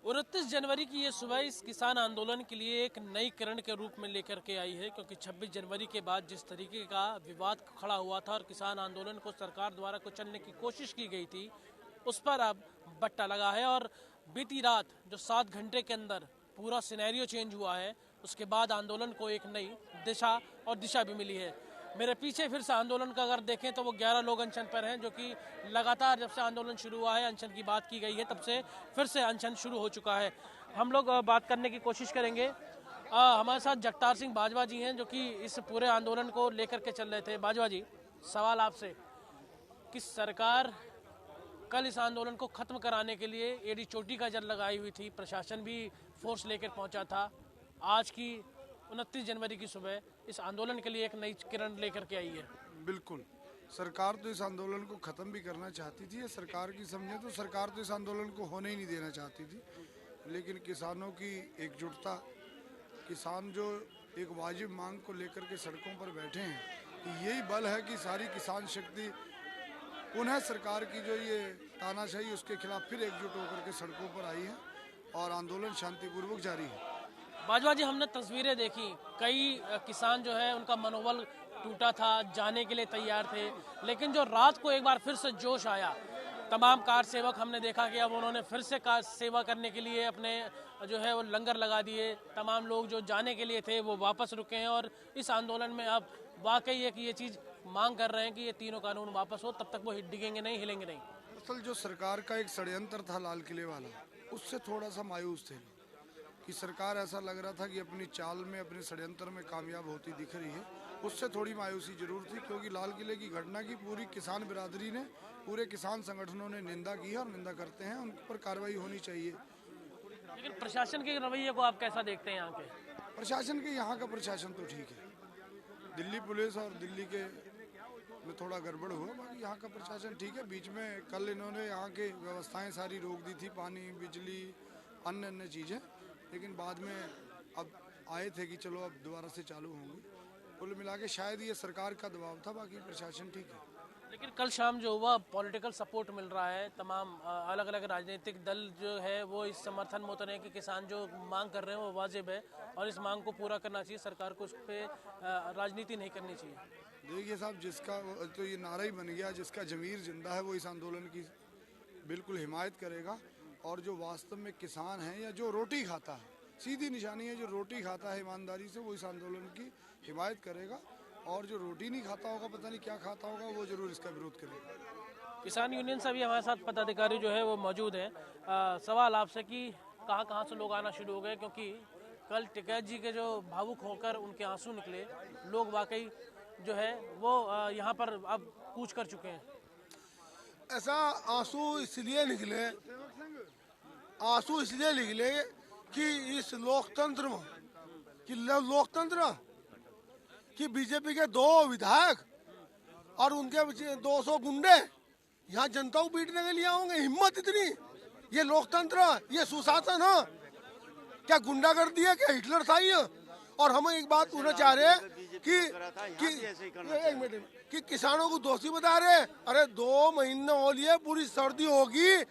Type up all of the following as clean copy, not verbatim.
29 जनवरी की ये सुबह इस किसान आंदोलन के लिए एक नई किरण के रूप में लेकर के आई है, क्योंकि 26 जनवरी के बाद जिस तरीके का विवाद खड़ा हुआ था और किसान आंदोलन को सरकार द्वारा कुचलने की कोशिश की गई थी, उस पर अब बट्टा लगा है। और बीती रात जो 7 घंटे के अंदर पूरा सिनेरियो चेंज हुआ है, उसके बाद आंदोलन को एक नई दिशा भी मिली है। मेरे पीछे फिर से आंदोलन का अगर देखें तो वो 11 लोग अनशन पर हैं, जो कि लगातार जब से आंदोलन शुरू हुआ है, अनशन की बात की गई है, तब से फिर से अनशन शुरू हो चुका है। हम लोग बात करने की कोशिश करेंगे। हमारे साथ जगतार सिंह बाजवा जी हैं, जो कि इस पूरे आंदोलन को लेकर के चल रहे थे। बाजवा जी, सवाल आपसे कि सरकार कल इस आंदोलन को खत्म कराने के लिए एड़ी चोटी का जल लगाई हुई थी, प्रशासन भी फोर्स लेकर पहुंचा था। आज की 29 जनवरी की सुबह इस आंदोलन के लिए एक नई किरण लेकर के आई है। बिल्कुल, सरकार तो इस आंदोलन को ख़त्म भी करना चाहती थी। सरकार की समझे तो सरकार तो इस आंदोलन को होने ही नहीं देना चाहती थी, लेकिन किसानों की एकजुटता, किसान जो एक वाजिब मांग को लेकर के सड़कों पर बैठे हैं, यही बल है कि सारी किसान शक्ति पुनः सरकार की जो ये तानाशाही उसके खिलाफ फिर एकजुट होकर के सड़कों पर आई है और आंदोलन शांतिपूर्वक जारी है। बाजवा जी, हमने तस्वीरें देखी, कई किसान जो है उनका मनोबल टूटा था, जाने के लिए तैयार थे, लेकिन जो रात को एक बार फिर से जोश आया, तमाम कार सेवक हमने देखा कि अब उन्होंने फिर से कार सेवा करने के लिए अपने जो है वो लंगर लगा दिए। तमाम लोग जो जाने के लिए थे वो वापस रुके हैं और इस आंदोलन में अब वाकई है कि ये चीज़ मांग कर रहे हैं कि ये तीनों कानून वापस हो, तब तक वो डिगेंगे नहीं, हिलेंगे नहीं। दरअसल जो सरकार का एक षड्यंत्र था लाल किले वाला, उससे थोड़ा सा मायूस थे कि सरकार ऐसा लग रहा था कि अपनी चाल में, अपने षड्यंत्र में कामयाब होती दिख रही है। उससे थोड़ी मायूसी जरूर थी, क्योंकि लाल किले की घटना की पूरी किसान बिरादरी ने, पूरे किसान संगठनों ने निंदा की है और निंदा करते हैं, उन पर कार्रवाई होनी चाहिए। लेकिन प्रशासन के रवैये को आप कैसा देखते हैं? प्रशासन के यहाँ का प्रशासन तो ठीक है, दिल्ली पुलिस और दिल्ली के में थोड़ा गड़बड़ हुआ, बाकी यहाँ का प्रशासन ठीक है। बीच में कल इन्होंने यहाँ के व्यवस्थाएं सारी रोक दी थी, पानी, बिजली, अन्य अन्य चीज़ें, लेकिन बाद में अब आए थे कि चलो अब दोबारा से चालू होंगी। कुल मिला के शायद ये सरकार का दबाव था, बाकी प्रशासन ठीक है। लेकिन कल शाम जो हुआ, पॉलिटिकल सपोर्ट मिल रहा है, तमाम अलग अलग राजनीतिक दल जो है वो इस समर्थन में उतरे हैं कि किसान जो मांग कर रहे हैं वो वाजिब है और इस मांग को पूरा करना चाहिए, सरकार को उस पर राजनीति नहीं करनी चाहिए। देखिए साहब, जिसका तो ये नारा ही बन गया, जिसका जमीर जिंदा है वो इस आंदोलन की बिल्कुल हिमायत करेगा, और जो वास्तव में किसान है या जो रोटी खाता है, सीधी निशानी है, जो रोटी खाता है ईमानदारी से, वो इस आंदोलन की हिमायत करेगा, और जो रोटी नहीं खाता होगा, पता नहीं क्या खाता होगा, वो जरूर इसका विरोध करेगा। किसान यूनियन से भी हमारे साथ पदाधिकारी जो है वो मौजूद है। सवाल आपसे कि कहाँ से लोग आना शुरू हो गए, क्योंकि कल टिकैत जी के जो भावुक होकर उनके आंसू निकले, लोग वाकई जो है वो यहाँ पर अब कूच कर चुके हैं। ऐसा आंसू इसलिए निकले कि इस लोकतंत्र में कि बीजेपी के 2 विधायक और उनके 200 गुंडे यहाँ जनता को पीटने के लिए आओगे। हिम्मत इतनी! ये लोकतंत्र, ये सुशासन है क्या? गुंडागर्दी है क्या? हिटलर था ये। और हम एक बात पूछना चाह रहे हैं कि किसानों को दोषी बता रहे। अरे 2 महीने हो लिए, पूरी सर्दी होगी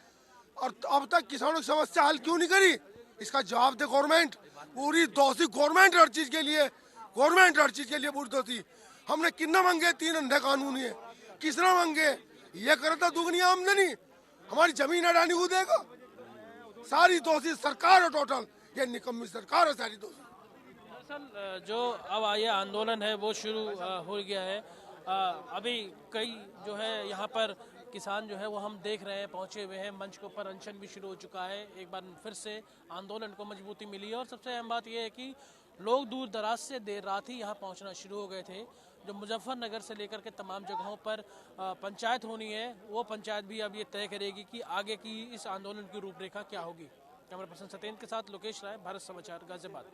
और अब तक किसानों की समस्या हल क्यों नहीं करी? इसका जवाब दे गवर्नमेंट। पूरी दोषी गवर्नमेंट हर चीज के लिए, पूरी दोषी। हमने कितना मांगे? 3 अंधे कानून है, किसने मांगे? ये करता दुगनी आमदनी, हमारी जमीन अडानी को देगा। सारी दोषी सरकार है, टोटल ये निकम्मी सरकार है, सारी दोषी। जो अब ये आंदोलन है वो शुरू हो गया है। अभी कई जो है यहाँ पर किसान जो है वो हम देख रहे हैं पहुँचे हुए हैं, मंच के ऊपर अनशन भी शुरू हो चुका है। एक बार फिर से आंदोलन को मजबूती मिली है और सबसे अहम बात यह है कि लोग दूर दराज से देर रात ही यहाँ पहुँचना शुरू हो गए थे। जो मुजफ्फरनगर से लेकर के तमाम जगहों पर पंचायत होनी है, वो पंचायत भी अब ये तय करेगी कि आगे की इस आंदोलन की रूपरेखा क्या होगी। कैमरा पर्सन सत्येंद्र के साथ लोकेश राय, भारत समाचार, गाजियाबाद।